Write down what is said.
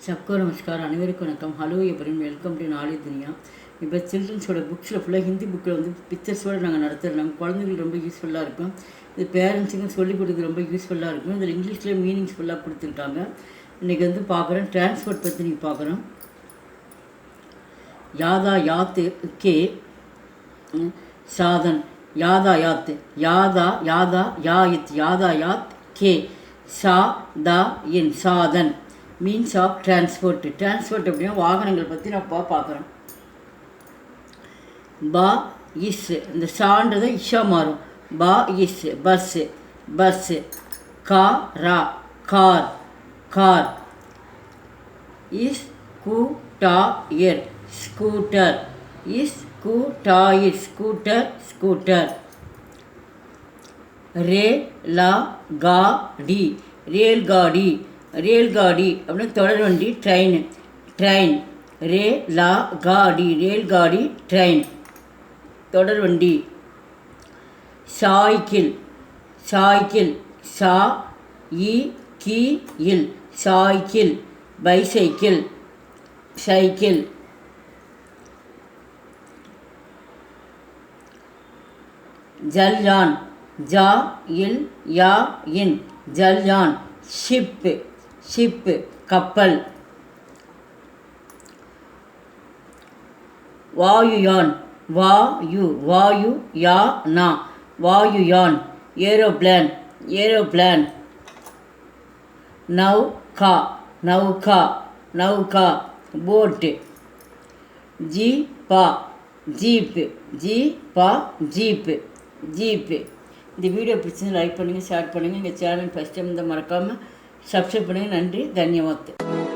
सबको नमस्कार अनेवरुक्कुम वणक्कम hello everyone welcome to knowledge दुनिया இப்போ சில்ட்ரன்ஸோட புக்ஸில் ஃபுல்லாக ஹிந்தி புக்கில் வந்து பிக்சர்ஸோடு நாங்கள் நடத்துகிறோம் நம்ம குழந்தைங்களுக்கு ரொம்ப யூஸ்ஃபுல்லாக இருக்கும் இது பேரண்ட்ஸுக்கும் சொல்லிக் கொடுக்குறது ரொம்ப யூஸ்ஃபுல்லாக இருக்கும் இதில் இங்கிலீஷில் மீனிங்ஸ் ஃபுல்லாக கொடுத்துருக்காங்க இன்றைக்கி வந்து பார்க்குறோம் டிரான்ஸ்போர்ட் பற்றி நீங்கள் பார்க்குறோம் यातायात के साधन यातायात यातायात के साधन साधन मीन्स ऑफ ट्रांसपोर्ट அப்படின்னா வாகனங்கள் பற்றி நம்ம பார்க்குறோம் பா இஸ் இந்த சான்றது இஷா மாறும் பா இஸ் பஸ் பஸ் காரா car car is scooter scooter is scooter scooter scooter रेलगाड़ी रेलगाड़ी रेलगाड़ी अपने தொடர்வண்டி ட்ரெயின் ட்ரெயின் रेलगाड़ी रेलगाड़ी ட்ரெயின் தொடர்வண்டி साइकिल साइकिल सा ई की इल साइकिल बाइसाइकिल साइकिल जलयान जा इल या इन जलयान शिप शिप कपल वायुयान वायु वायु या ना वायुयान एरोप्लेन एरोप्लेन नौका नौका नौका बोट जीपा जीप जीपा जीप जीप இந்த வீடியோ பிடிச்சி லைக் பண்ணுங்கள் ஷேர் பண்ணுங்கள் எங்கள் சேனல் ஃபஸ்ட் டைம் இந்த மறக்காமல் சப்ஸ்கிரைப் பண்ணுங்கள் நன்றி தன்யவாத்